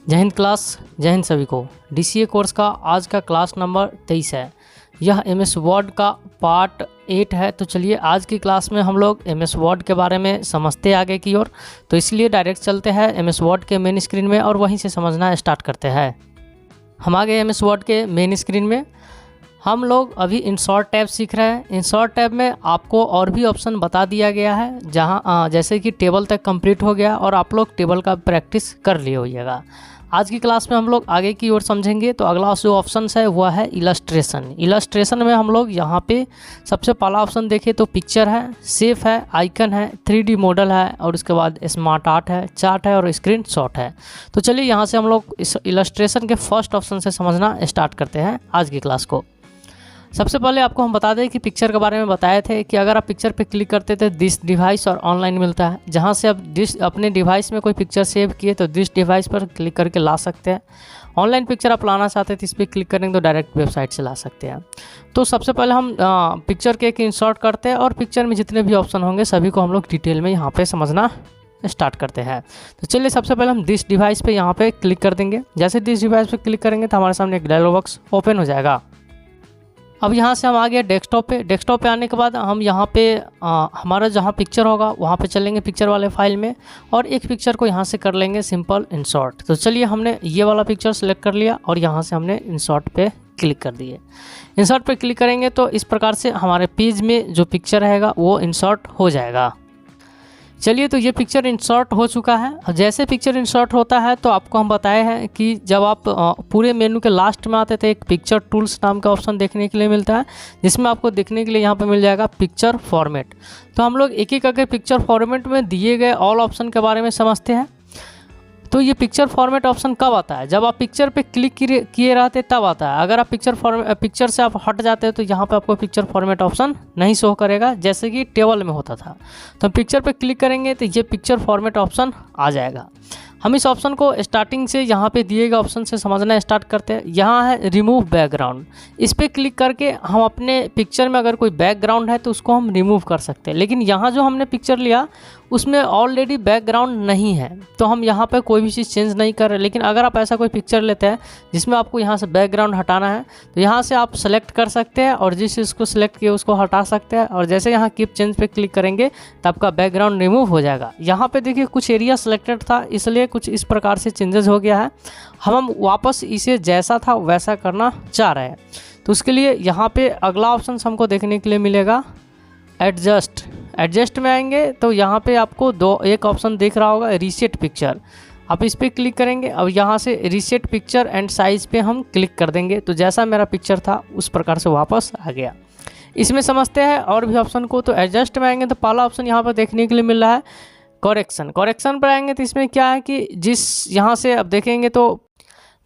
जय हिंद क्लास, जय हिंद सभी को। DCA कोर्स का आज का क्लास नंबर 23 है। यह MS वर्ड का पार्ट 8 है। तो चलिए आज की क्लास में हम लोग MS वर्ड के बारे में समझते हैं आगे की ओर। तो इसलिए डायरेक्ट चलते हैं MS वर्ड के मेन स्क्रीन में और वहीं से समझना स्टार्ट करते हैं। हम आ गए MS वर्ड के मेन स्क्रीन में। हम लोग अभी इंसर्ट टैब सीख रहे हैं। इंसर्ट टैब में आपको और भी ऑप्शन बता दिया गया है, जहां जैसे कि टेबल तक कंप्लीट हो गया और आप लोग टेबल का प्रैक्टिस कर लिए होइएगा। आज की क्लास में हम लोग आगे की ओर समझेंगे। तो अगला जो ऑप्शन है वह है इलस्ट्रेशन। इलस्ट्रेशन में हम लोग यहाँ पे सबसे पहला ऑप्शन देखें तो पिक्चर है, शेप है, आइकन है, 3D मॉडल है और उसके बाद स्मार्ट आर्ट है, चार्ट है और स्क्रीन शॉट है। तो चलिए यहाँ से हम लोग इस इलस्ट्रेशन के फर्स्ट ऑप्शन से समझना स्टार्ट करते हैं आज की क्लास को। सबसे पहले आपको हम बता दें कि पिक्चर के बारे में बताए थे कि अगर आप पिक्चर पे क्लिक करते थे दिस डिवाइस और ऑनलाइन मिलता है, जहां से आप अपने डिवाइस में कोई पिक्चर सेव किए तो दिस डिवाइस पर क्लिक करके ला सकते हैं। ऑनलाइन पिक्चर आप लाना चाहते हैं तो इस पर क्लिक करेंगे तो डायरेक्ट वेबसाइट से ला सकते हैं। तो सबसे पहले हम पिक्चर के एक इंसर्ट करते हैं और पिक्चर में जितने भी ऑप्शन होंगे सभी को हम लोग डिटेल में यहाँ पर समझना स्टार्ट करते हैं। तो चलिए सबसे पहले हम दिस डिवाइस पे यहाँ पे क्लिक कर देंगे। जैसे दिस डिवाइस पे क्लिक करेंगे तो हमारे सामने एक डायलॉग बॉक्स ओपन हो जाएगा। अब यहाँ से हम आ गए डेस्कटॉप पे। डेस्कटॉप पे आने के बाद हम यहाँ पे हमारा जहाँ पिक्चर होगा वहाँ पे चलेंगे पिक्चर वाले फाइल में और एक पिक्चर को यहाँ से कर लेंगे सिंपल इंसर्ट। तो चलिए हमने ये वाला पिक्चर सेलेक्ट कर लिया और यहाँ से हमने इंसर्ट पे क्लिक कर दिए। इंसर्ट पे क्लिक करेंगे तो इस प्रकार से हमारे पेज में जो पिक्चर रहेगा वो इंसर्ट हो जाएगा। चलिए तो ये पिक्चर इंसर्ट हो चुका है। और जैसे पिक्चर इंसर्ट होता है तो आपको हम बताए हैं कि जब आप पूरे मेनू के लास्ट में आते थे एक पिक्चर टूल्स नाम का ऑप्शन देखने के लिए मिलता है, जिसमें आपको देखने के लिए यहाँ पे मिल जाएगा पिक्चर फॉर्मेट। तो हम लोग एक एक करके पिक्चर फॉर्मेट में दिए गए ऑल ऑप्शन के बारे में समझते हैं। तो ये पिक्चर फॉर्मेट ऑप्शन कब आता है? जब आप पिक्चर पे क्लिक किए रहते तब आता है। अगर आप पिक्चर से आप हट जाते हैं तो यहाँ पे आपको पिक्चर फॉर्मेट ऑप्शन नहीं शो करेगा, जैसे कि टेबल में होता था। तो पिक्चर पे क्लिक करेंगे तो ये पिक्चर फॉर्मेट ऑप्शन आ जाएगा। हम इस ऑप्शन को स्टार्टिंग से यहाँ पे दिए गए ऑप्शन से समझना स्टार्ट करते हैं। यहाँ है रिमूव बैकग्राउंड। इस पर क्लिक करके हम अपने पिक्चर में अगर कोई बैकग्राउंड है तो उसको हम रिमूव कर सकते हैं। लेकिन यहाँ जो हमने पिक्चर लिया उसमें ऑलरेडी बैकग्राउंड नहीं है, तो हम यहाँ पे कोई भी चीज़ चेंज नहीं कर रहे। लेकिन अगर आप ऐसा कोई पिक्चर लेते हैं जिसमें आपको यहाँ से बैकग्राउंड हटाना है तो यहाँ से आप सेलेक्ट कर सकते हैं और जिस चीज़ को सिलेक्ट किए उसको हटा सकते हैं। और जैसे यहाँ कीप चेंज पे क्लिक करेंगे तो आपका बैकग्राउंड रिमूव हो जाएगा। यहाँ पे देखिए कुछ एरिया सेलेक्टेड था, इसलिए कुछ इस प्रकार से चेंजेस हो गया है। हम वापस इसे जैसा था वैसा करना चाह रहे हैं। तो उसके लिए यहाँ पे अगला ऑप्शन हमको देखने के लिए मिलेगा एडजस्ट। एडजस्ट में आएंगे तो यहाँ पे आपको एक ऑप्शन दिख रहा होगा रीसेट पिक्चर। आप इस पर क्लिक करेंगे। अब यहाँ से रीसेट पिक्चर एंड साइज़ पे हम क्लिक कर देंगे तो जैसा मेरा पिक्चर था उस प्रकार से वापस आ गया। इसमें समझते हैं और भी ऑप्शन को। तो एडजस्ट में आएंगे तो पहला ऑप्शन यहाँ पर देखने के लिए मिल रहा है करेक्शन। करेक्शन पर आएंगे तो इसमें क्या है कि जिस यहाँ से अब देखेंगे तो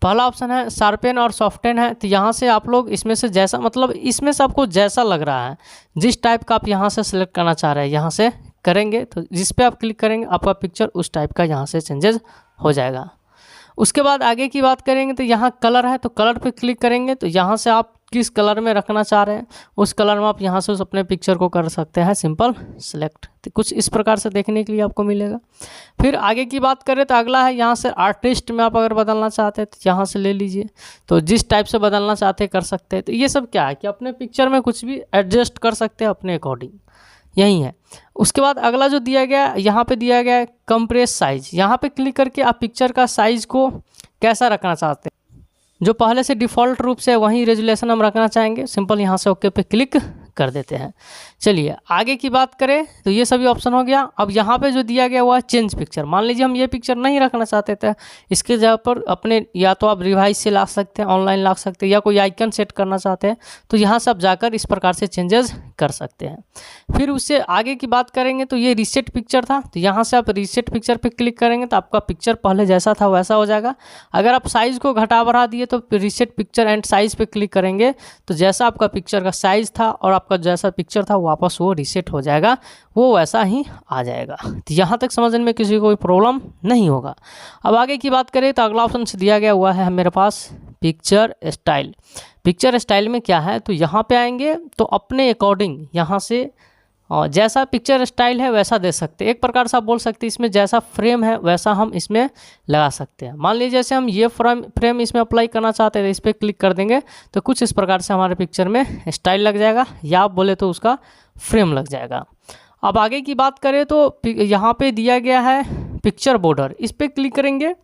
पहला ऑप्शन है शार्पन और सॉफ्टन है। तो यहाँ से आप लोग इसमें से जैसा, मतलब इसमें से आपको जैसा लग रहा है जिस टाइप का आप यहाँ से सिलेक्ट करना चाह रहे हैं यहाँ से करेंगे तो जिस पे आप क्लिक करेंगे आपका पिक्चर उस टाइप का यहाँ से चेंजेस हो जाएगा। उसके बाद आगे की बात करेंगे तो यहाँ कलर है, तो कलर पे क्लिक करेंगे तो यहाँ से आप किस कलर में रखना चाह रहे हैं उस कलर में आप यहाँ से उस अपने पिक्चर को कर सकते हैं सिंपल सेलेक्ट। तो कुछ इस प्रकार से देखने के लिए आपको मिलेगा। फिर आगे की बात करें तो अगला है यहाँ से आर्टिस्ट में आप अगर बदलना चाहते हैं तो यहाँ से ले लीजिए, तो जिस टाइप से बदलना चाहते हैं कर सकते हैं। तो ये सब क्या है कि अपने पिक्चर में कुछ भी एडजस्ट कर सकते हैं अपने अकॉर्डिंग, यही है। उसके बाद अगला जो दिया गया यहाँ पे दिया गया है कंप्रेस साइज। यहाँ पे क्लिक करके आप पिक्चर का साइज़ को कैसा रखना चाहते हैं, जो पहले से डिफ़ॉल्ट रूप से वही रेजुलेशन हम रखना चाहेंगे, सिंपल यहाँ से ओके पे क्लिक कर देते हैं। चलिए आगे की बात करें तो ये सभी ऑप्शन हो गया। अब यहाँ पे जो दिया गया हुआ है चेंज पिक्चर। मान लीजिए हम ये पिक्चर नहीं रखना चाहते थे, इसके जगह पर अपने या तो आप रिवाइज से ला सकते हैं, ऑनलाइन ला सकते हैं, या कोई आइकन सेट करना चाहते हैं तो यहाँ से आप जाकर इस प्रकार से चेंजेस कर सकते हैं। फिर उससे आगे की बात करेंगे तो ये रीसेट पिक्चर था, तो यहाँ से आप रीसेट पिक्चर पर क्लिक करेंगे तो आपका पिक्चर पहले जैसा था वैसा हो जाएगा। अगर आप साइज़ को घटा बढ़ा दिए तो रीसेट पिक्चर एंड साइज़ पे क्लिक करेंगे तो जैसा आपका पिक्चर का साइज़ था और आपका जैसा पिक्चर था वापस वो रीसेट हो जाएगा, वो वैसा ही आ जाएगा। तो यहाँ तक समझने में किसी को कोई प्रॉब्लम नहीं होगा। अब आगे की बात करें तो अगला ऑप्शन से दिया गया हुआ है मेरे पास पिक्चर स्टाइल। पिक्चर स्टाइल में क्या है तो यहाँ पे आएंगे तो अपने अकॉर्डिंग यहाँ से और जैसा पिक्चर स्टाइल है वैसा दे सकते हैं। एक प्रकार से आप बोल सकते हैं इसमें जैसा फ्रेम है वैसा हम इसमें लगा सकते हैं। मान लीजिए जैसे हम ये फ्रेम इसमें अप्लाई करना चाहते हैं, तो इस पर क्लिक कर देंगे तो कुछ इस प्रकार से हमारे पिक्चर में स्टाइल लग जाएगा, या आप बोले तो उसका फ्रेम लग जाएगा। अब आगे की बात करें तो यहाँ पे दिया गया है पिक्चर बॉर्डर, इस पर क्लिक करेंगे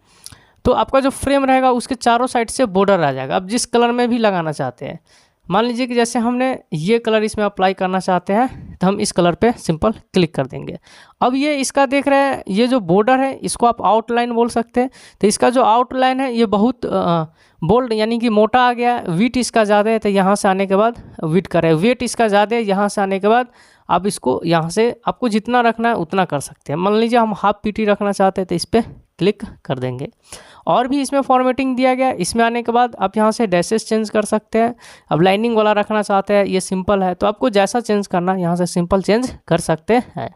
तो आपका जो फ्रेम रहेगा उसके चारों साइड से बॉर्डर आ जाएगा। अब जिस कलर में भी लगाना चाहते हैं, मान लीजिए कि जैसे हमने ये कलर इसमें अप्लाई करना चाहते हैं तो हम इस कलर पे सिंपल क्लिक कर देंगे। अब ये इसका देख रहे हैं, ये जो बॉर्डर है इसको आप आउटलाइन बोल सकते हैं। तो इसका जो आउटलाइन है ये बहुत बोल्ड यानी कि मोटा आ गया, वीट इसका ज़्यादा है, तो यहाँ से आने के बाद वीट करें, वेट इसका ज़्यादा है, यहाँ से आने के बाद आप इसको यहाँ से आपको जितना रखना है उतना कर सकते हैं। मान लीजिए हम हाफ पीटी रखना चाहते हैं तो इस पर क्लिक कर देंगे। और भी इसमें फॉर्मेटिंग दिया गया, इसमें आने के बाद आप यहाँ से डैशेस चेंज कर सकते हैं। अब लाइनिंग वाला रखना चाहते हैं, ये सिंपल है, तो आपको जैसा चेंज करना है यहाँ से सिंपल चेंज कर सकते हैं।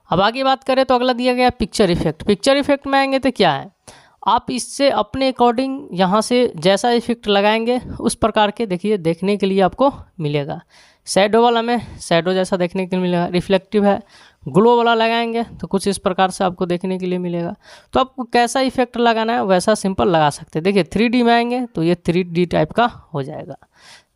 अब आगे बात करें तो अगला दिया गया पिक्चर इफेक्ट। पिक्चर इफेक्ट में आएंगे तो क्या है, आप इससे अपने अकॉर्डिंग यहाँ से जैसा इफेक्ट लगाएंगे उस प्रकार के देखिए देखने के लिए आपको मिलेगा। शैडो वाला में शैडो जैसा देखने के लिए मिलेगा, रिफ्लेक्टिव है, ग्लो वाला लगाएंगे तो कुछ इस प्रकार से आपको देखने के लिए मिलेगा। तो आपको कैसा इफेक्ट लगाना है वैसा सिंपल लगा सकते हैं। देखिए 3D में आएंगे तो ये 3D टाइप का हो जाएगा।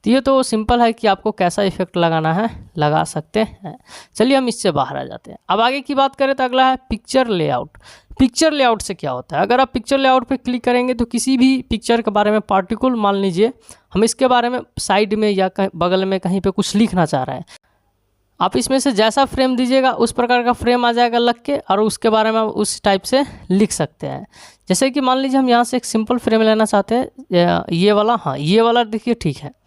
तो ये तो सिंपल है कि आपको कैसा इफेक्ट लगाना है लगा सकते हैं। चलिए हम इससे बाहर आ जाते हैं। अब आगे की बात करें तो अगला है पिक्चर लेआउट। पिक्चर लेआउट से क्या होता है, अगर आप पिक्चर लेआउट पे क्लिक करेंगे तो किसी भी पिक्चर के बारे में पार्टिकुलर, मान लीजिए हम इसके बारे में साइड में या बगल में कहीं पे कुछ लिखना चाह रहे हैं, आप इसमें से जैसा फ्रेम दीजिएगा उस प्रकार का फ्रेम आ जाएगा लग के, और उसके बारे में आप उस टाइप से लिख सकते हैं। जैसे कि मान लीजिए हम यहाँ से एक सिंपल फ्रेम लेना चाहते हैं, ये वाला, हाँ ये वाला देखिए ठीक है।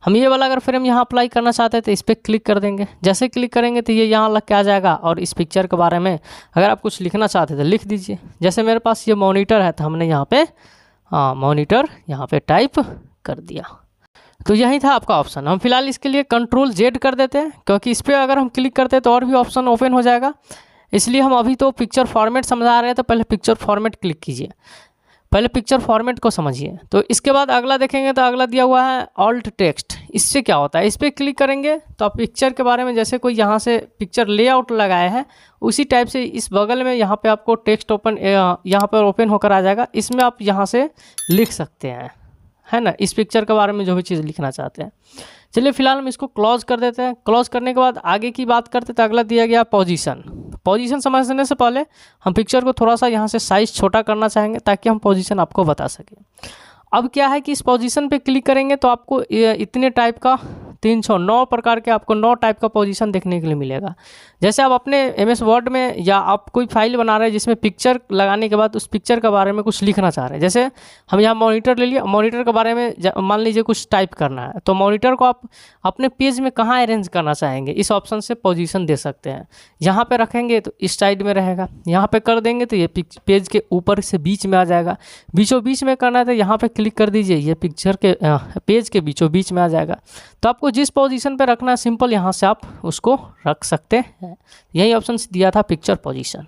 हम ये वाला अगर फ्रेम यहाँ अप्लाई करना चाहते हैं तो इस पर क्लिक कर देंगे। जैसे क्लिक करेंगे तो ये यहाँ लग के आ जाएगा, और इस पिक्चर के बारे में अगर आप कुछ लिखना चाहते हैं तो लिख दीजिए। जैसे मेरे पास ये मॉनिटर है तो हमने यहाँ पे मॉनिटर यहाँ पे टाइप कर दिया। तो यही था आपका ऑप्शन। हम फिलहाल इसके लिए Ctrl Z कर देते हैं, क्योंकि इस पर अगर हम क्लिक करते हैं तो और भी ऑप्शन ओपन हो जाएगा, इसलिए हम अभी तो पिक्चर फॉर्मेट समझा रहे हैं, तो पहले पिक्चर फॉर्मेट क्लिक कीजिए, पहले पिक्चर फॉर्मेट को समझिए। तो इसके बाद अगला देखेंगे तो अगला दिया हुआ है ऑल्ट टेक्स्ट। इससे क्या होता है, इस पर क्लिक करेंगे तो आप पिक्चर के बारे में, जैसे कोई यहाँ से पिक्चर लेआउट लगाया है उसी टाइप से इस बगल में यहाँ पे आपको टेक्स्ट ओपन यहाँ पर ओपन होकर आ जाएगा, इसमें आप यहाँ से लिख सकते हैं, है ना, इस पिक्चर के बारे में जो भी चीज़ लिखना चाहते हैं। चलिए फिलहाल हम इसको क्लोज कर देते हैं। क्लोज करने के बाद आगे की बात करते हैं तो अगला दिया गया पोजीशन। पोजीशन समझने से पहले हम पिक्चर को थोड़ा सा यहाँ से साइज़ छोटा करना चाहेंगे ताकि हम पोजीशन आपको बता सकें। अब क्या है कि इस पोजीशन पे क्लिक करेंगे तो आपको इतने टाइप का 309 प्रकार के आपको 9 टाइप का पोजीशन देखने के लिए मिलेगा। जैसे आप अपने MS वर्ड में या आप कोई फाइल बना रहे हैं जिसमें पिक्चर लगाने के बाद उस पिक्चर के बारे में कुछ लिखना चाह रहे हैं, जैसे हम यहाँ मॉनिटर ले लिए, मॉनिटर के बारे में मान लीजिए कुछ टाइप करना है, तो मॉनिटर को आप अपने पेज में कहाँ अरेंज करना चाहेंगे इस ऑप्शन से पोजीशन दे सकते हैं। यहाँ पे रखेंगे तो इस साइड में रहेगा, यहाँ पे कर देंगे तो ये पेज के ऊपर से बीच में आ जाएगा, बीचों बीच में करना है तो यहाँ पे क्लिक कर दीजिए, ये पिक्चर के पेज के बीचों बीच में आ जाएगा। तो आपको जिस पोजीशन पे रखना है सिंपल यहाँ से आप उसको रख सकते हैं। यही ऑप्शन दिया था पिक्चर पोजीशन।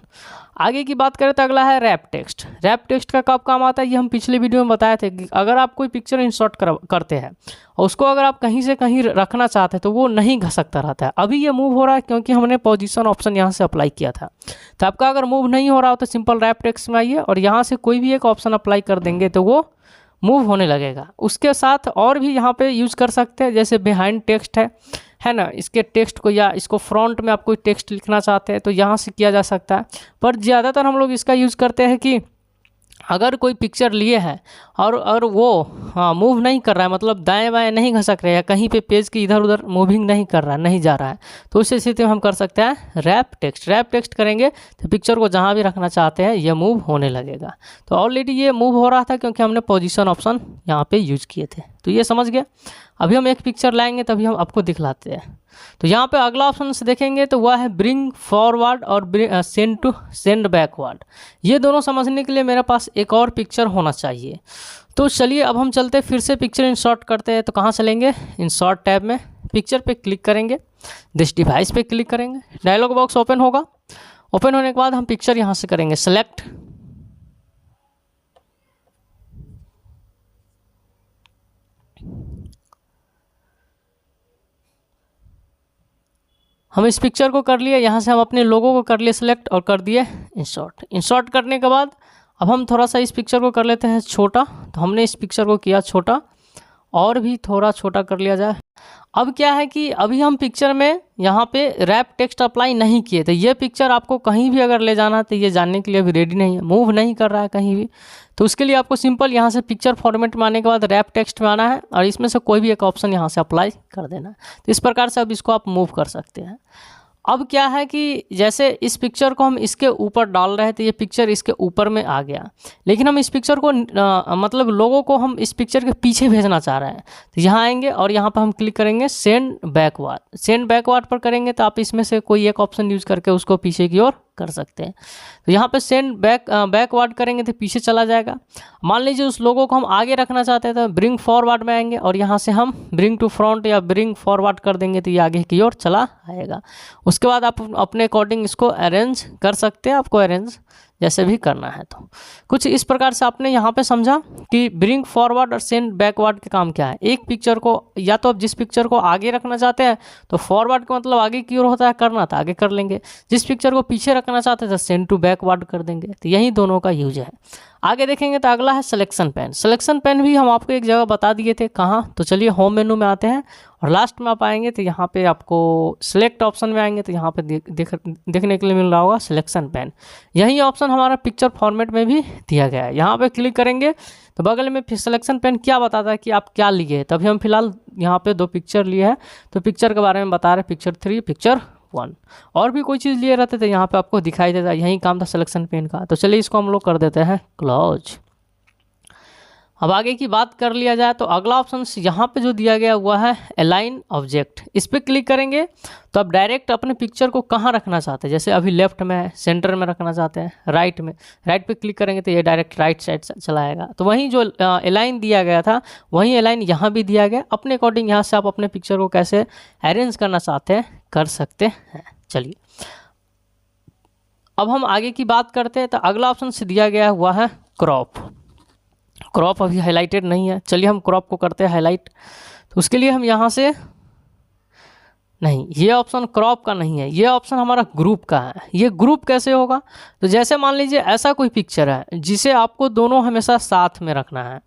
आगे की बात करें तो अगला है रैप टेक्स्ट। रैप टेक्स्ट का कब काम आता है ये हम पिछले वीडियो में बताए थे कि अगर आप कोई पिक्चर इंसर्ट करते हैं और उसको अगर आप कहीं से कहीं रखना चाहते हैं तो वो नहीं घसकता रहता है। अभी ये मूव हो रहा है क्योंकि हमने पोजीशन ऑप्शन यहाँ से अप्लाई किया था। तो आपका अगर मूव नहीं हो रहा हो तो सिंपल रैप टेक्स्ट में आइए और यहाँ से कोई भी एक ऑप्शन अप्लाई कर देंगे तो वो मूव होने लगेगा। उसके साथ और भी यहाँ पे यूज़ कर सकते हैं, जैसे बिहाइंड टेक्स्ट है ना, इसके टेक्स्ट को या इसको फ्रंट में आप कोई टेक्स्ट लिखना चाहते हैं तो यहाँ से किया जा सकता है। पर ज़्यादातर हम लोग इसका यूज़ करते हैं कि अगर कोई पिक्चर लिए है और वो मूव नहीं कर रहा है, मतलब दाएं बाएं नहीं घसक रहा है या कहीं पे पेज की इधर उधर मूविंग नहीं कर रहा है, नहीं जा रहा है, तो उस स्थिति में हम कर सकते हैं रैप टेक्स्ट। रैप टेक्स्ट करेंगे तो पिक्चर को जहाँ भी रखना चाहते हैं ये मूव होने लगेगा। तो ऑलरेडी ये मूव हो रहा था क्योंकि हमने पोजीशन ऑप्शन यहाँ पे यूज किए थे। तो ये समझ गया। अभी हम एक पिक्चर लाएंगे तभी हम आपको दिखलाते हैं। तो यहाँ पे अगला ऑप्शन से देखेंगे तो वह है ब्रिंग फॉरवर्ड और सेंड टू सेंड बैकवर्ड। ये दोनों समझने के लिए मेरे पास एक और पिक्चर होना चाहिए। तो चलिए अब हम चलते फिर से पिक्चर इंसर्ट करते हैं। तो कहाँ चलेंगे, इंसर्ट टैब में पिक्चर पे क्लिक करेंगे, दिस डिवाइस पे क्लिक करेंगे, डायलॉग बॉक्स ओपन होगा। ओपन होने के बाद हम पिक्चर यहाँ से करेंगे सेलेक्ट, हम इस पिक्चर को कर लिए, यहाँ से हम अपने लोगों को कर लिए सिलेक्ट और कर दिए इंसर्ट। इंसर्ट करने के बाद अब हम थोड़ा सा इस पिक्चर को कर लेते हैं छोटा, तो हमने इस पिक्चर को किया छोटा, और भी थोड़ा छोटा कर लिया जाए। अब क्या है कि अभी हम पिक्चर में यहाँ पे रैप टेक्स्ट अप्लाई नहीं किए, तो ये पिक्चर आपको कहीं भी अगर ले जाना है तो ये जानने के लिए अभी रेडी नहीं है, मूव नहीं कर रहा है कहीं भी। तो उसके लिए आपको सिंपल यहाँ से पिक्चर फॉर्मेट में आने के बाद रैप टेक्स्ट में आना है और इसमें से कोई भी एक ऑप्शन यहाँ से अप्लाई कर देना है। तो इस प्रकार से अब इसको आप मूव कर सकते हैं। अब क्या है कि जैसे इस पिक्चर को हम इसके ऊपर डाल रहे थे, ये पिक्चर इसके ऊपर में आ गया, लेकिन हम इस पिक्चर को मतलब लोगों को हम इस पिक्चर के पीछे भेजना चाह रहे हैं। तो यहाँ आएंगे और यहाँ पर हम क्लिक करेंगे सेंड बैकवर्ड। सेंड बैकवर्ड पर करेंगे तो आप इसमें से कोई एक ऑप्शन यूज़ करके उसको पीछे की ओर कर सकते हैं। तो यहाँ पे सेंड बैकवर्ड करेंगे तो पीछे चला जाएगा। मान लीजिए उस लोगों को हम आगे रखना चाहते हैं तो ब्रिंग फॉरवर्ड में आएंगे और यहाँ से हम ब्रिंग टू फ्रंट या ब्रिंग फॉरवर्ड कर देंगे तो ये आगे की ओर चला आएगा। उसके बाद आप अपने अकॉर्डिंग इसको अरेंज कर सकते हैं, आपको अरेंज जैसे भी करना है। तो कुछ इस प्रकार से आपने यहाँ पे समझा कि ब्रिंग फॉरवर्ड और सेंड बैकवर्ड के काम क्या है। एक पिक्चर को या तो आप जिस पिक्चर को आगे रखना चाहते हैं तो फॉरवर्ड का मतलब आगे की ओर होता है, करना था आगे कर लेंगे। जिस पिक्चर को पीछे रखना चाहते हैं तो सेंड टू बैकवर्ड कर देंगे। तो यही दोनों का यूज है। आगे देखेंगे तो अगला है सिलेक्शन पेन। सिलेक्शन पेन भी हम आपको एक जगह बता दिए थे, कहाँ, तो चलिए होम मेनू में आते हैं और लास्ट में आप आएंगे तो यहाँ पे आपको सिलेक्ट ऑप्शन में आएंगे तो यहाँ पे देखने के लिए मिल रहा होगा सिलेक्शन पेन। यही ऑप्शन हमारा पिक्चर फॉर्मेट में भी दिया गया है। यहाँ पे क्लिक करेंगे तो बगल में फिर सिलेक्शन पेन क्या बताता है कि आप क्या लिए हैं। तभी हम फिलहाल यहाँ पे 2 पिक्चर लिए हैं, तो पिक्चर के बारे में बता रहे पिक्चर 3 पिक्चर 1। और भी कोई चीज़ लिए रहते तो यहाँ पे आपको दिखाई देता है। यही काम था सिलेक्शन पेन का। तो चलिए इसको हम लोग कर देते हैं क्लोज। अब आगे की बात कर लिया जाए तो अगला ऑप्शन यहाँ पे जो दिया गया हुआ है अलाइन ऑब्जेक्ट। इस पर क्लिक करेंगे तो आप डायरेक्ट अपने पिक्चर को कहाँ रखना चाहते हैं। जैसे अभी लेफ्ट में है, सेंटर में रखना चाहते हैं, राइट में, राइट पे क्लिक करेंगे तो ये डायरेक्ट राइट साइड चलाएगा। तो वहीं जो अलाइन दिया गया था वहीं अलाइन यहाँ भी दिया गया। अपने अकॉर्डिंग यहाँ से आप अपने पिक्चर को कैसे अरेंज करना चाहते हैं कर सकते हैं। चलिए अब हम आगे की बात करते हैं। तो अगला ऑप्शन से दिया गया हुआ है क्रॉप। क्रॉप अभी हाईलाइटेड नहीं है, चलिए हम क्रॉप को करते हैं हाईलाइट। तो उसके लिए हम यहाँ से नहीं, ये ऑप्शन क्रॉप का नहीं है, ये ऑप्शन हमारा ग्रुप का है। ये ग्रुप कैसे होगा, तो जैसे मान लीजिए ऐसा कोई पिक्चर है जिसे आपको दोनों हमेशा साथ में रखना है,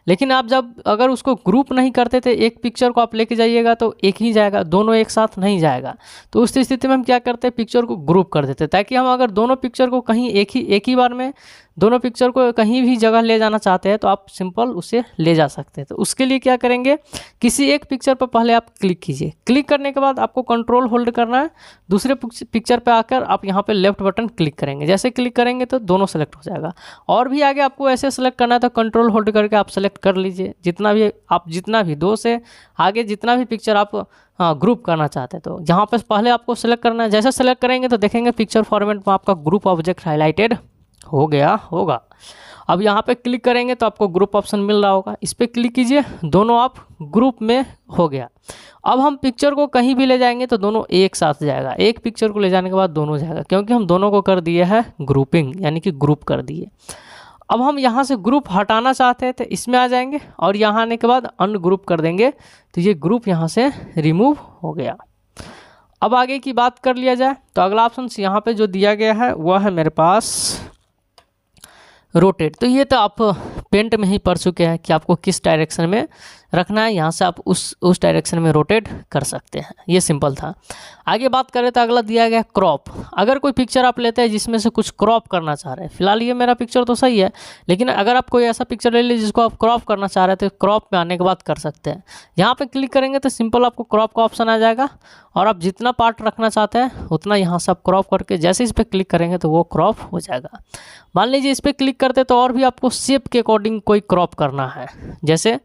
लेकिन आप जब अगर उसको ग्रुप नहीं करते थे, एक पिक्चर को आप लेके जाइएगा तो एक ही जाएगा, दोनों एक साथ नहीं जाएगा। तो उस स्थिति में हम क्या करते हैं, पिक्चर को ग्रुप कर देते, ताकि हम अगर दोनों पिक्चर को कहीं एक ही बार में दोनों पिक्चर को कहीं भी जगह ले जाना चाहते हैं तो आप सिंपल उसे ले जा सकते हैं। तो उसके लिए क्या करेंगे, किसी एक पिक्चर पर पहले आप क्लिक कीजिए। क्लिक करने के बाद आपको कंट्रोल होल्ड करना है, दूसरे पिक्चर पे आकर आप यहाँ पे लेफ्ट बटन क्लिक करेंगे। जैसे क्लिक करेंगे तो दोनों सेलेक्ट हो जाएगा। और भी आगे आपको ऐसे सेलेक्ट करना है तो कंट्रोल होल्ड करके आप सेलेक्ट कर लीजिए, जितना भी 2 से आगे जितना भी पिक्चर आप ग्रुप करना चाहते हैं। तो यहाँ पर पहले आपको सेलेक्ट करना है। जैसे सेलेक्ट करेंगे तो देखेंगे पिक्चर फॉर्मेट में आपका ग्रुप ऑब्जेक्ट हाईलाइटेड हो गया होगा। अब यहाँ पे क्लिक करेंगे तो आपको ग्रुप ऑप्शन मिल रहा होगा, इस पर क्लिक कीजिए, दोनों आप ग्रुप में हो गया। अब हम पिक्चर को कहीं भी ले जाएंगे तो दोनों एक साथ जाएगा। एक पिक्चर को ले जाने के बाद दोनों जाएगा, क्योंकि हम दोनों को कर दिए है ग्रुपिंग, यानी कि ग्रुप कर दिए। अब हम यहाँ से ग्रुप हटाना चाहते हैं तो इसमें आ जाएंगे और यहाँ आने के बाद अनग्रुप कर देंगे तो ये ग्रुप यहाँ से रिमूव हो गया। अब आगे की बात कर लिया जाए तो अगला ऑप्शन यहाँ पे जो दिया गया है वह है मेरे पास रोटेट। तो ये तो आप पेंट में ही पढ़ चुके हैं कि आपको किस डायरेक्शन में रखना है, यहाँ से आप उस डायरेक्शन में रोटेट कर सकते हैं। ये सिंपल था। आगे बात करें तो अगला दिया गया क्रॉप। अगर कोई पिक्चर आप लेते हैं जिसमें से कुछ क्रॉप करना चाह रहे हैं, फिलहाल ये मेरा पिक्चर तो सही है, लेकिन अगर आप कोई ऐसा पिक्चर ले लीजिए जिसको आप क्रॉप करना चाह रहे थे, तो क्रॉप में आने के बाद कर सकते हैं। यहाँ पे क्लिक करेंगे तो सिंपल आपको क्रॉप का ऑप्शन आ जाएगा और आप जितना पार्ट रखना चाहते हैं उतना यहाँ से आप क्रॉप करके जैसे इस पर क्लिक करेंगे तो वो क्रॉप हो जाएगा। मान लीजिए इस पर क्लिक करते तो और भी आपको शेप के अकॉर्डिंग कोई क्रॉप करना है, जैसे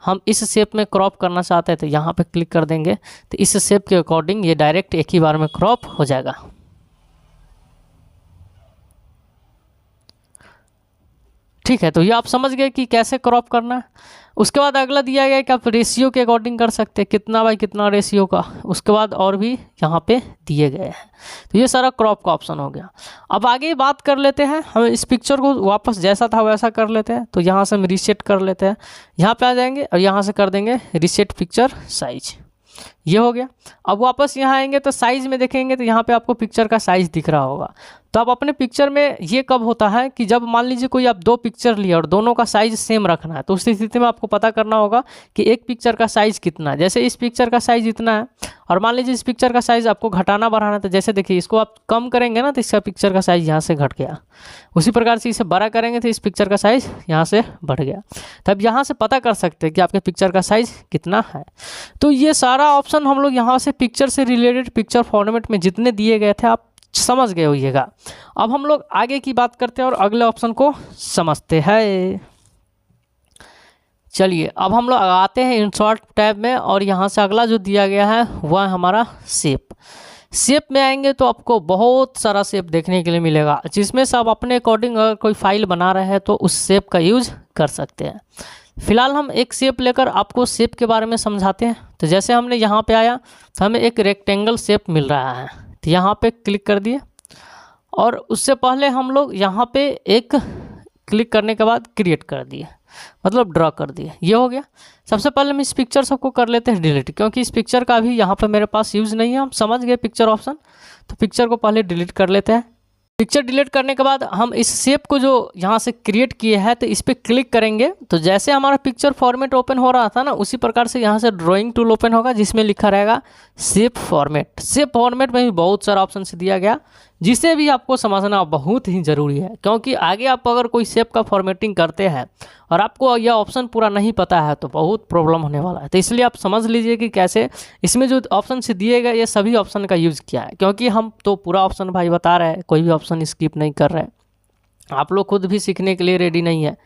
हम इस शेप में क्रॉप करना चाहते हैं तो यहाँ पे क्लिक कर देंगे तो इस शेप के अकॉर्डिंग ये डायरेक्ट एक ही बार में क्रॉप हो जाएगा। ठीक है, तो ये आप समझ गए कि कैसे क्रॉप करना है। उसके बाद अगला दिया गया कि आप रेशियो के अकॉर्डिंग कर सकते हैं, कितना बाई कितना रेशियो का। उसके बाद और भी यहाँ पे दिए गए हैं। तो ये सारा क्रॉप का ऑप्शन हो गया। अब आगे बात कर लेते हैं, हम इस पिक्चर को वापस जैसा था वैसा कर लेते हैं। तो यहाँ से हम रीसेट कर लेते हैं, यहाँ पे आ जाएंगे और यहाँ से कर देंगे रीसेट पिक्चर साइज। ये हो गया। अब वापस यहाँ आएंगे तो साइज़ में देखेंगे तो यहाँ पे आपको पिक्चर का साइज़ दिख रहा होगा। तो आप अपने पिक्चर में ये कब होता है कि जब मान लीजिए कोई आप 2 पिक्चर लिए और दोनों का साइज़ सेम रखना है, तो उस स्थिति में आपको पता करना होगा कि एक पिक्चर का साइज़ कितना है। जैसे इस पिक्चर का साइज़ इतना है और मान लीजिए इस पिक्चर का साइज़ आपको घटाना बढ़ाना है, तो जैसे देखिए इसको आप कम करेंगे ना तो इसका पिक्चर का साइज़ यहाँ से घट गया। उसी प्रकार से इसे बड़ा करेंगे तो इस पिक्चर का साइज़ यहाँ से बढ़ गया। तब यहाँ से पता कर सकते हैं कि आपके पिक्चर का साइज़ कितना है। तो ये सारा ऑप्शन हम लोग यहाँ से पिक्चर से रिलेटेड पिक्चर फॉर्मेट में जितने दिए गए थे आप समझ गए होइएगा। अब हम लोग आगे की बात करते हैं और अगले ऑप्शन को समझते हैं। चलिए अब हम लोग आते हैं इंसर्ट टैब में और यहाँ से अगला जो दिया गया है वह है हमारा शेप। शेप में आएंगे तो आपको बहुत सारा शेप देखने के लिए मिलेगा, जिसमें से आप अपने अकॉर्डिंग अगर कोई फाइल बना रहे हैं तो उस शेप का यूज कर सकते हैं। फिलहाल हम एक शेप लेकर आपको शेप के बारे में समझाते हैं। तो जैसे हमने यहाँ पे आया तो हमें एक रेक्टेंगल शेप मिल रहा है, तो यहाँ पे क्लिक कर दिए और उससे पहले हम लोग यहाँ पे एक क्लिक करने के बाद क्रिएट कर दिए, मतलब ड्रॉ कर दिए। ये हो गया। सबसे पहले हम इस पिक्चर सबको कर लेते हैं डिलीट, क्योंकि इस पिक्चर का भी यहाँ पे मेरे पास यूज़ नहीं है। हम समझ गए पिक्चर ऑप्शन, तो पिक्चर को पहले डिलीट कर लेते हैं। पिक्चर डिलीट करने के बाद हम इस शेप को जो यहाँ से क्रिएट किए हैं तो इस पर क्लिक करेंगे तो जैसे हमारा पिक्चर फॉर्मेट ओपन हो रहा था ना, उसी प्रकार से यहाँ से ड्राइंग टूल ओपन होगा जिसमें लिखा रहेगा शेप फॉर्मेट। शेप फॉर्मेट में भी बहुत सारा ऑप्शन से दिया गया, जिसे भी आपको समझना बहुत ही ज़रूरी है, क्योंकि आगे आप अगर कोई शेप का फॉर्मेटिंग करते हैं और आपको यह ऑप्शन पूरा नहीं पता है तो बहुत प्रॉब्लम होने वाला है। तो इसलिए आप समझ लीजिए कि कैसे इसमें जो ऑप्शन से दिए गए ये सभी ऑप्शन का यूज़ किया है, क्योंकि हम तो पूरा ऑप्शन भाई बता रहे हैं, कोई भी ऑप्शन स्किप नहीं कर रहे हैं। आप लोग खुद भी सीखने के लिए रेडी नहीं है।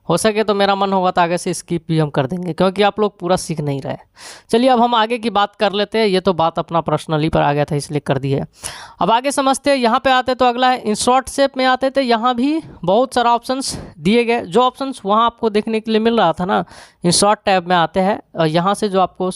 हो सके तो मेरा मन होगा तो आगे से स्किप भी हम कर देंगे, क्योंकि आप लोग पूरा सीख नहीं रहे। चलिए अब हम आगे की बात कर लेते हैं। ये तो बात अपना पर्सनली पर आ गया था इसलिए कर दिए। अब आगे समझते हैं। यहाँ पे आते तो अगला है इंसर्ट शेप में आते थे। यहाँ भी बहुत सारा ऑप्शंस दिए गए। जो ऑप्शंस वहाँ आपको देखने के लिए मिल रहा था ना, इंसर्ट टैब में आते हैं और यहाँ से जो आपको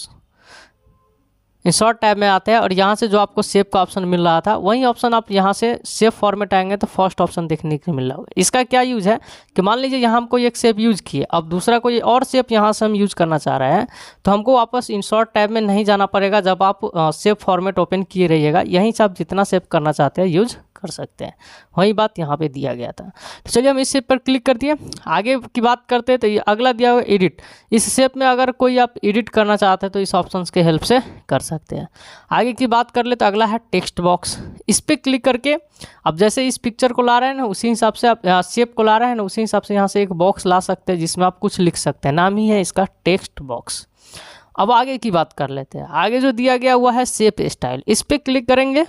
इंसर्ट टैब में आते हैं और यहाँ से जो आपको शेप का ऑप्शन मिल रहा था वही ऑप्शन आप यहाँ से शेप फॉर्मेट आएंगे तो फर्स्ट ऑप्शन देखने के लिए मिल रहा होगा। इसका क्या यूज़ है कि मान लीजिए यहाँ हम कोई एक शेप यूज़ किए, अब दूसरा कोई और शेप यहाँ से हम यूज़ करना चाह रहे हैं तो हमको वापस इंसर्ट टैब में नहीं जाना पड़ेगा। जब आप शेप फॉर्मेट ओपन किए रहिएगा यहीं से आप जितना शेप करना चाहते हैं यूज कर सकते हैं। वही बात यहाँ पे दिया गया था। तो चलिए हम इस शेप पर क्लिक कर दिए। आगे की बात करते हैं तो ये अगला दिया हुआ एडिट। इस शेप में अगर कोई आप एडिट करना चाहते हैं तो इस ऑप्शन के हेल्प से कर सकते हैं। आगे की बात कर ले तो अगला है टेक्स्ट बॉक्स। इस पर क्लिक करके अब जैसे इस पिक्चर को ला रहे हैं ना उसी हिसाब से आप शेप को ला रहे हैं ना उसी हिसाब से यहाँ से एक बॉक्स ला सकते हैं जिसमें आप कुछ लिख सकते हैं। नाम ही है इसका टेक्स्ट बॉक्स। अब आगे की बात कर लेते हैं। आगे जो दिया गया हुआ है शेप स्टाइल। इस पर क्लिक करेंगे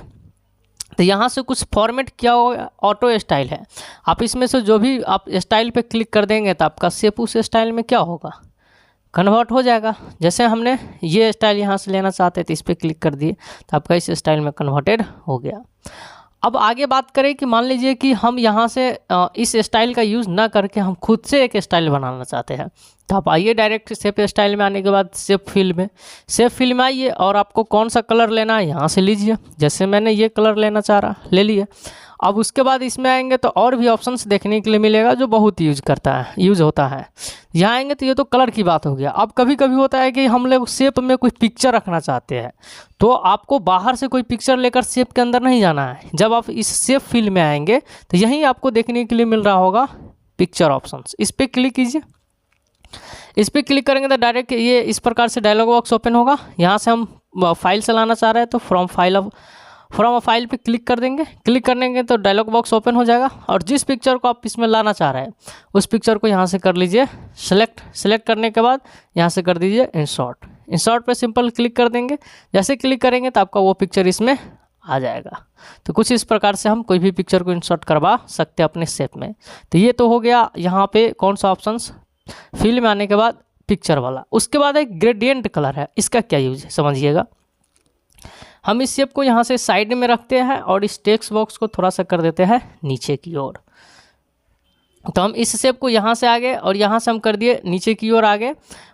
तो यहाँ से कुछ फॉर्मेट किया हुआ ऑटो स्टाइल है। आप इसमें से जो भी आप स्टाइल पे क्लिक कर देंगे तो आपका शेप उस स्टाइल में क्या होगा, कन्वर्ट हो जाएगा। जैसे हमने ये स्टाइल यहाँ से लेना चाहते तो इस पर क्लिक कर दिए तो आपका इस स्टाइल में कन्वर्टेड हो गया। अब आगे बात करें कि मान लीजिए कि हम यहाँ से इस स्टाइल का यूज़ ना करके हम खुद से एक स्टाइल बनाना चाहते हैं तो आप आइए डायरेक्ट शेप स्टाइल में आने के बाद शेप फिल में आइए और आपको कौन सा कलर लेना है यहाँ से लीजिए। जैसे मैंने ये कलर लेना चाह रहा ले लिए। अब उसके बाद इसमें आएंगे तो और भी ऑप्शंस देखने के लिए मिलेगा जो बहुत यूज़ होता है। यहाँ आएंगे तो ये तो कलर की बात हो गया। अब कभी कभी होता है कि हम लोग शेप में कोई पिक्चर रखना चाहते हैं तो आपको बाहर से कोई पिक्चर लेकर शेप के अंदर नहीं जाना है। जब आप इस शेप फिल में आएंगे तो यहीं आपको देखने के लिए मिल रहा होगा पिक्चर ऑप्शंस। इस पर क्लिक कीजिए। इस पर क्लिक करेंगे तो डायरेक्ट ये इस प्रकार से डायलॉग बॉक्स ओपन होगा। यहाँ से हम फाइल चलाना चाह रहे हैं तो फ्रॉम अ फाइल पे क्लिक कर देंगे। क्लिक करने तो डायलॉग बॉक्स ओपन हो जाएगा और जिस पिक्चर को आप इसमें लाना चाह रहे हैं उस पिक्चर को यहाँ से कर लीजिए सेलेक्ट करने के बाद यहाँ से कर दीजिए इंसर्ट पे सिंपल क्लिक कर देंगे। जैसे क्लिक करेंगे तो आपका वो पिक्चर इसमें आ जाएगा। तो कुछ इस प्रकार से हम कोई भी पिक्चर को इंसर्ट करवा सकते हैं अपने शेप में। तो ये तो हो गया यहाँ पे कौन सा ऑप्शंस फिल में आने के बाद पिक्चर वाला। उसके बाद एक ग्रेडियंट कलर है। इसका क्या यूज है समझिएगा। हम इस शेप को यहाँ से साइड में रखते हैं और इस टेक्स्ट बॉक्स को थोड़ा सा कर देते हैं नीचे की ओर। तो हम इस शेप को यहाँ से आगे और यहाँ से हम कर दिए नीचे की ओर आगे।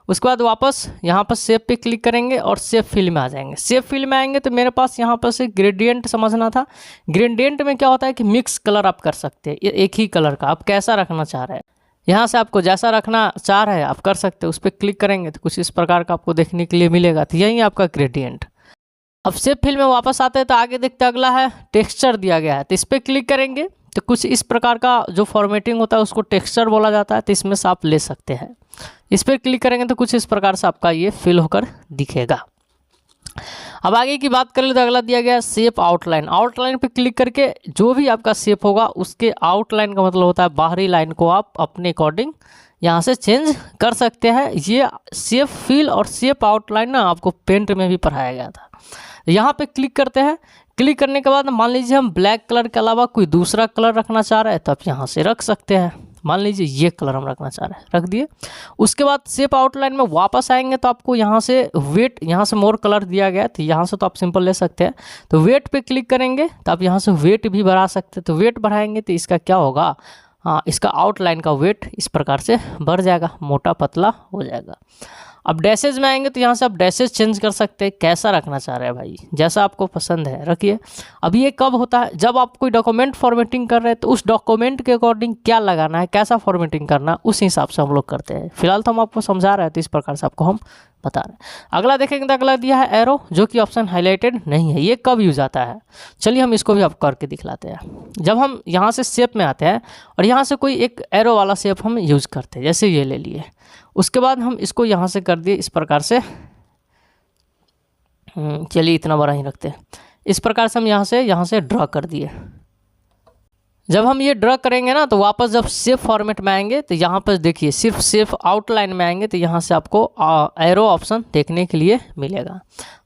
उसके बाद वापस यहाँ पर शेप पे क्लिक करेंगे और शेप फिल में आ जाएंगे। शेप फिल में आएंगे तो मेरे पास यहाँ पर से ग्रेडियंट समझना था। ग्रेडियंट में क्या होता है कि मिक्स कलर आप कर सकते हैं, ये एक ही कलर का आप कैसा रखना चाह रहे हैं। यहाँ से आपको जैसा रखना चाह रहे हैं आप कर सकते हो, उस पर क्लिक करेंगे तो कुछ इस प्रकार का आपको देखने के लिए मिलेगा। तो यही आपका ग्रेडियंट। अब शेप फिल में वापस आते हैं तो आगे देखते अगला है टेक्सचर दिया गया है। तो इस पर क्लिक करेंगे तो कुछ इस प्रकार का जो फॉर्मेटिंग होता है उसको टेक्सचर बोला जाता है। तो इसमें से आप ले सकते हैं। इस पर क्लिक करेंगे तो कुछ इस प्रकार से आपका ये फिल होकर दिखेगा। अब आगे की बात कर ले तो अगला दिया गया शेप आउटलाइन। आउटलाइन पे क्लिक करके जो भी आपका शेप होगा उसके आउटलाइन का मतलब होता है बाहरी लाइन को आप अपने अकॉर्डिंग यहाँ से चेंज कर सकते हैं। ये शेप फिल और शेप आउटलाइन ना आपको पेंट में भी पढ़ाया गया था। यहाँ पे क्लिक करते हैं। क्लिक करने के बाद मान लीजिए हम ब्लैक कलर के अलावा कोई दूसरा कलर रखना चाह रहे हैं तो आप यहाँ से रख सकते हैं। मान लीजिए ये कलर हम रखना चाह रहे हैं, रख दिए। उसके बाद शेप आउटलाइन में वापस आएंगे तो आपको यहाँ से वेट, यहाँ से मोर कलर दिया गया है तो यहाँ से तो आप सिंपल ले सकते हैं। तो वेट पे क्लिक करेंगे तो आप यहाँ से वेट भी बढ़ा सकते हैं। तो वेट बढ़ाएंगे तो इसका क्या होगा, हाँ, इसका आउटलाइन का वेट इस प्रकार से बढ़ जाएगा, मोटा पतला हो जाएगा। अब डैशेज में आएंगे तो यहाँ से आप डैशेज चेंज कर सकते हैं, कैसा रखना चाह रहे हैं भाई, जैसा आपको पसंद है रखिए। अब ये कब होता है, जब आप कोई डॉक्यूमेंट फॉर्मेटिंग कर रहे हैं तो उस डॉक्यूमेंट के अकॉर्डिंग क्या लगाना है, कैसा फॉर्मेटिंग करना है, उस हिसाब से हम लोग करते हैं। फिलहाल तो हम आपको समझा रहे हैं तो इस प्रकार से आपको हम बता रहे हैं। अगला देखेंगे तो अगला दिया है एरो, जो कि ऑप्शन हाईलाइटेड नहीं है। ये कब यूज आता है, चलिए हम इसको भी आप करके दिखलाते हैं। जब हम यहाँ से शेप में आते हैं और यहाँ से कोई एक एरो वाला शेप हम यूज करते हैं, जैसे ये ले लिए, उसके बाद हम इसको यहाँ से कर दिए इस प्रकार से, चलिए इतना बड़ा ही रखते हैं। इस प्रकार से हम यहाँ से ड्रा कर दिए। जब हम ये ड्रा करेंगे ना तो वापस जब शेप फॉर्मेट में आएंगे तो यहाँ पर देखिए सिर्फ शेप आउटलाइन में आएंगे तो यहाँ से आपको एरो ऑप्शन देखने के लिए मिलेगा।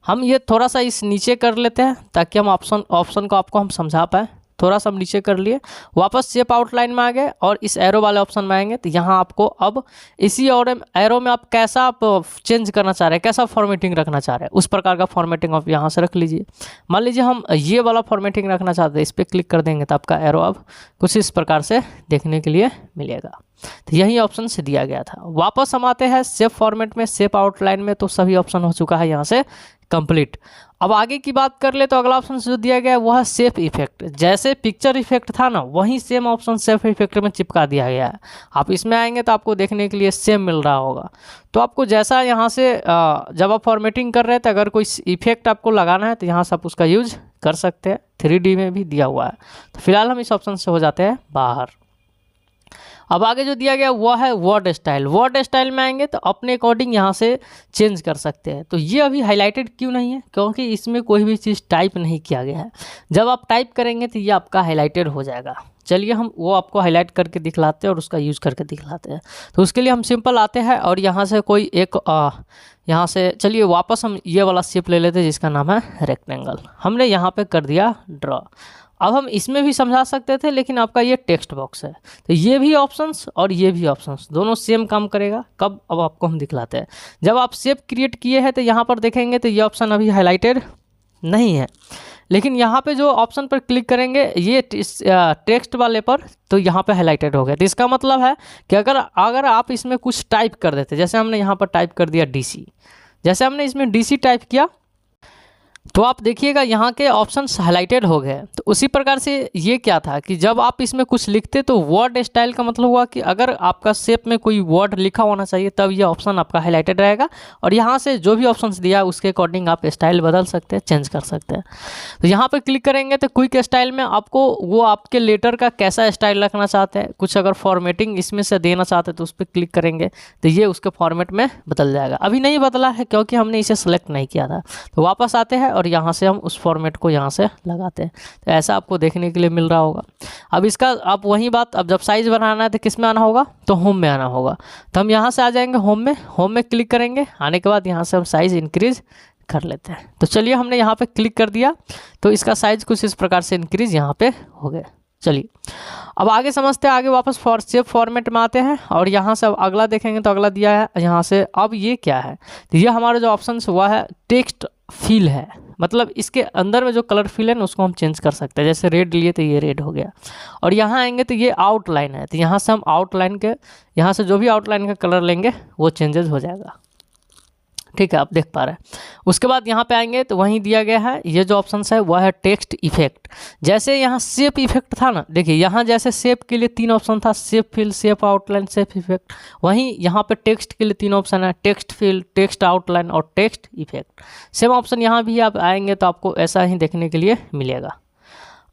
हम ये थोड़ा सा इस नीचे कर लेते हैं ताकि हम ऑप्शन को आपको हम समझा पाए। थोड़ा सा हम नीचे कर लिए, वापस शेप आउटलाइन में आ गए और इस एरो वाले ऑप्शन में आएंगे तो यहाँ आपको अब इसी और एरो में आप कैसा आप चेंज करना चाह रहे हैं, कैसा फॉर्मेटिंग रखना चाह रहे हैं, उस प्रकार का फॉर्मेटिंग आप यहाँ से रख लीजिए। मान लीजिए हम ये वाला फॉर्मेटिंग रखना चाहते हैं, इस पर क्लिक कर देंगे तो आपका एरो अब कुछ इस प्रकार से देखने के लिए मिलेगा। तो यही ऑप्शन से दिया गया था। वापस हम आते हैं शेप फॉर्मेट में, शेप आउटलाइन में तो सभी ऑप्शन हो चुका है यहाँ से कंप्लीट। अब आगे की बात कर ले तो अगला ऑप्शन जो दिया गया है वह है शेप इफेक्ट। जैसे पिक्चर इफेक्ट था ना, वही सेम ऑप्शन शेप इफेक्ट में चिपका दिया गया है। आप इसमें आएंगे तो आपको देखने के लिए सेम मिल रहा होगा। तो आपको जैसा यहाँ से जब आप फॉर्मेटिंग कर रहे थे अगर कोई इफेक्ट आपको लगाना है तो यहाँ से आप उसका यूज कर सकते हैं। 3D में भी दिया हुआ है। तो फिलहाल हम इस ऑप्शन से हो जाते हैं बाहर। अब आगे जो दिया गया वह है वर्ड स्टाइल। वर्ड स्टाइल में आएंगे तो अपने अकॉर्डिंग यहाँ से चेंज कर सकते हैं। तो ये अभी हाईलाइटेड क्यों नहीं है, क्योंकि इसमें कोई भी चीज़ टाइप नहीं किया गया है। जब आप टाइप करेंगे तो ये आपका हाईलाइटेड हो जाएगा। चलिए हम वो आपको हाईलाइट करके दिखलाते हैं और उसका यूज़ करके दिखलाते हैं। तो उसके लिए हम सिंपल आते हैं और यहाँ से कोई एक यहाँ से चलिए वापस हम ये वाला शेप ले लेते हैं जिसका नाम है रेक्टेंगल। हमने यहाँ पे कर दिया ड्रॉ। अब हम इसमें भी समझा सकते थे लेकिन आपका ये टेक्स्ट बॉक्स है तो ये भी ऑप्शंस और ये भी ऑप्शंस दोनों सेम काम करेगा। कब, अब आपको हम दिखलाते हैं। जब आप शेप क्रिएट किए हैं तो यहाँ पर देखेंगे तो ये ऑप्शन अभी हाईलाइटेड नहीं है, लेकिन यहाँ पे जो ऑप्शन पर क्लिक करेंगे ये टेक्स्ट वाले पर तो यहाँ पे हाईलाइटेड हो गया। तो इसका मतलब है कि अगर आप इसमें कुछ टाइप कर देते, जैसे हमने यहाँ पर टाइप कर दिया DC, जैसे हमने इसमें DC टाइप किया तो आप देखिएगा यहाँ के ऑप्शंस हाईलाइटेड हो गए। तो उसी प्रकार से ये क्या था कि जब आप इसमें कुछ लिखते तो वर्ड स्टाइल का मतलब हुआ कि अगर आपका शेप में कोई वर्ड लिखा होना चाहिए तब ये ऑप्शन आपका हाईलाइटेड रहेगा और यहाँ से जो भी ऑप्शंस दिया उसके अकॉर्डिंग आप स्टाइल बदल सकते हैं, चेंज कर सकते हैं। तो यहाँ पर क्लिक करेंगे तो क्विक स्टाइल में आपको वो आपके लेटर का कैसा स्टाइल रखना चाहते हैं, कुछ अगर फॉर्मेटिंग इसमें से देना चाहते हैं तो उस पर क्लिक करेंगे तो ये उसके फॉर्मेट में बदल जाएगा। अभी नहीं बदला है क्योंकि हमने इसे सेलेक्ट नहीं किया था। तो वापस आते हैं और यहाँ से हम उस फॉर्मेट को यहाँ से लगाते हैं तो ऐसा आपको देखने के लिए मिल रहा होगा। अब इसका आप वही बात, अब जब साइज बनाना है तो किस में आना होगा, तो होम में आना होगा। तो हम यहाँ से आ जाएंगे होम में क्लिक करेंगे। आने के बाद यहाँ से हम साइज इंक्रीज कर लेते हैं। तो चलिए हमने यहाँ पे क्लिक कर दिया तो इसका साइज कुछ इस प्रकार से इंक्रीज यहाँ पे हो गया। चलिए अब आगे समझते हैं। आगे वापस शेप फॉर्मेट में आते हैं और यहाँ से अब अगला देखेंगे तो अगला दिया है यहाँ से। अब ये क्या है, तो ये हमारा जो ऑप्शन हुआ है टेक्स्ट फिल है, मतलब इसके अंदर में जो कलर फिल है ना उसको हम चेंज कर सकते हैं। जैसे रेड लिए तो ये रेड हो गया और यहाँ आएंगे तो ये आउटलाइन है तो यहाँ से हम आउटलाइन के यहाँ से जो भी आउटलाइन का कलर लेंगे वो चेंजेस हो जाएगा। ठीक है, आप देख पा रहे हैं। उसके बाद यहाँ पे आएंगे तो वहीं दिया गया है, ये जो ऑप्शन है वह है टेक्स्ट इफेक्ट। जैसे यहाँ शेप इफेक्ट था ना, देखिए यहाँ जैसे शेप के लिए 3 ऑप्शन था, shape fill, shape outline, shape effect. वहीं यहाँ पे टेक्स्ट के लिए 3 ऑप्शन है, टेक्स्ट फिल, टेक्स्ट आउटलाइन और टेक्स्ट इफेक्ट। सेम ऑप्शन यहाँ भी आप आएंगे तो आपको ऐसा ही देखने के लिए मिलेगा।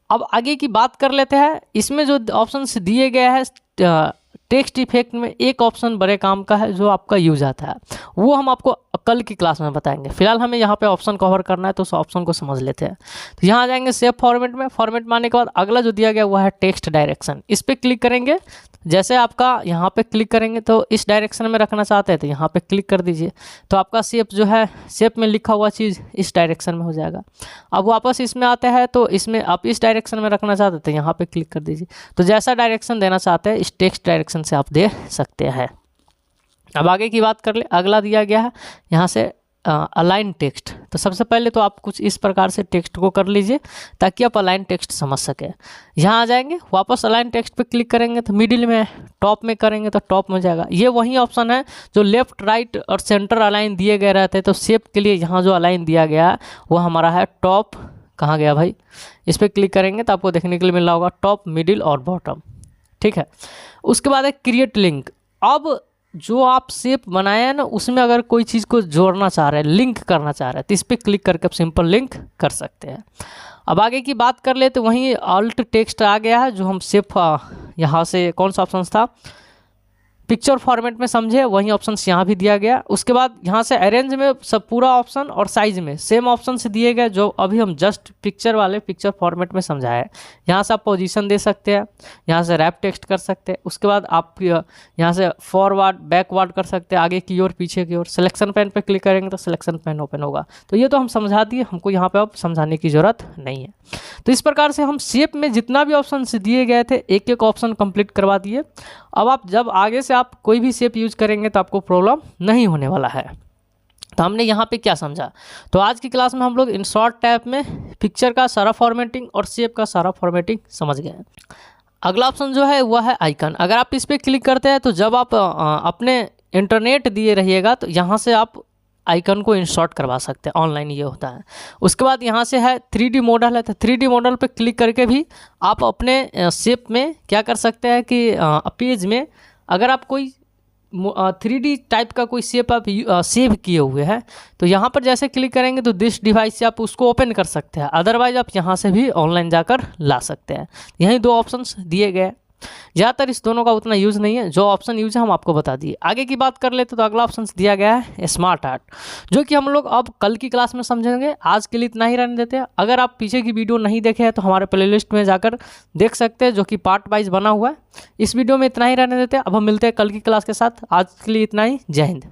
अब आगे की बात कर लेते हैं। इसमें जो ऑप्शन दिए गए हैं टेक्स्ट इफेक्ट में, एक ऑप्शन बड़े काम का है जो आपका यूज आता है, वो हम आपको कल की क्लास में बताएंगे। फिलहाल हमें यहाँ पे ऑप्शन कवर करना है तो उस ऑप्शन को समझ लेते हैं। तो यहाँ आ जाएंगे सेव फॉर्मेट में। फॉर्मेट में आने के बाद अगला जो दिया गया वो है टेक्स्ट डायरेक्शन। इस पर क्लिक करेंगे, जैसे आपका यहाँ पे क्लिक करेंगे तो इस डायरेक्शन में रखना चाहते हैं तो यहाँ पे क्लिक कर दीजिए, तो आपका शेप जो है, शेप में लिखा हुआ चीज़ इस डायरेक्शन में हो जाएगा। अब वापस इसमें आते हैं तो इसमें आप इस डायरेक्शन में रखना चाहते हैं तो यहाँ पे क्लिक कर दीजिए। तो जैसा डायरेक्शन देना चाहते हैं इस टेक्स्ट डायरेक्शन से आप दे सकते हैं। अब आगे की बात कर ले, अगला दिया गया है यहाँ से अलाइन टेक्स्ट। तो सबसे पहले तो आप कुछ इस प्रकार से टेक्स्ट को कर लीजिए ताकि आप अलाइन टेक्स्ट समझ सकें। यहाँ आ जाएंगे, वापस अलाइन टेक्स्ट पे क्लिक करेंगे तो मिडिल में, टॉप में करेंगे तो टॉप में जाएगा। ये वही ऑप्शन है जो लेफ्ट, राइट और सेंटर अलाइन दिए गए रहते हैं। तो शेप के लिए यहाँ जो अलाइन दिया गया है वो हमारा है टॉप। कहाँ गया भाई? इस पर क्लिक करेंगे तो आपको देखने के लिए मिल रहा होगा टॉप, मिडिल और बॉटम। ठीक है, उसके बाद है क्रिएट लिंक। अब जो आप शेप बनाया है ना, उसमें अगर कोई चीज़ को जोड़ना चाह रहे हैं, लिंक करना चाह रहे हैं, तो इस पर क्लिक करके आप सिंपल लिंक कर सकते हैं। अब आगे की बात कर ले तो वहीं अल्ट टेक्स्ट आ गया है, जो हम शेप यहाँ से कौन सा ऑप्शन था, पिक्चर फॉर्मेट में समझे, वही ऑप्शंस यहाँ भी दिया गया। उसके बाद यहाँ से अरेंज में सब पूरा ऑप्शन और साइज में सेम ऑप्शन से दिए गए जो अभी हम जस्ट पिक्चर वाले पिक्चर फॉर्मेट में समझाए। यहाँ से आप पोजीशन दे सकते हैं, यहाँ से रैप टेक्स्ट कर सकते हैं। उसके बाद आप यहाँ से फॉरवर्ड, बैकवर्ड कर सकते हैं, आगे की ओर, पीछे की ओर। सिलेक्शन पेन पे क्लिक करेंगे तो सिलेक्शन पेन ओपन होगा। तो ये तो हम समझा दिए, हमको यहाँ पे अब समझाने की ज़रूरत नहीं है। तो इस प्रकार से हम शेप में जितना भी ऑप्शन दिए गए थे एक एक ऑप्शन कंप्लीट करवा दिए। अब आप जब आगे से आप कोई भी शेप यूज करेंगे तो आपको प्रॉब्लम नहीं होने वाला है। तो हमने यहाँ पे क्या समझा, तो आज की क्लास में हम लोग इन शॉर्ट टैब में पिक्चर का सारा फॉर्मेटिंग और शेप का सारा फॉर्मेटिंग समझ गए हैं। अगला ऑप्शन जो है वह है आइकन। अगर आप इस पर क्लिक करते हैं तो जब आप अपने इंटरनेट दिए रहिएगा तो यहाँ से आप आइकन को इंसर्ट करवा सकते हैं, ऑनलाइन ये होता है। उसके बाद यहाँ से है 3D मॉडल है, तो 3D मॉडल पे क्लिक करके भी आप अपने शेप में क्या कर सकते हैं कि पेज में अगर आप कोई 3D टाइप का कोई शेप आप सेव किए हुए हैं तो यहाँ पर जैसे क्लिक करेंगे तो दिस डिवाइस से आप उसको ओपन कर सकते हैं। अदरवाइज आप यहाँ से भी ऑनलाइन जाकर ला सकते हैं। यही 2 ऑप्शंस दिए गए। ज़्यादातर इस दोनों का उतना यूज़ नहीं है, जो ऑप्शन यूज़ है हम आपको बता दिए। आगे की बात कर लेते तो अगला ऑप्शन दिया गया है स्मार्ट आर्ट, जो कि हम लोग अब कल की क्लास में समझेंगे। आज के लिए इतना ही रहने देते हैं। अगर आप पीछे की वीडियो नहीं देखे हैं तो हमारे प्लेलिस्ट में जाकर देख सकते हैं, जो कि पार्ट वाइज बना हुआ है। इस वीडियो में इतना ही रहने देते हैं। अब हम मिलते हैं कल की क्लास के साथ। आज के लिए इतना ही। जय हिंद।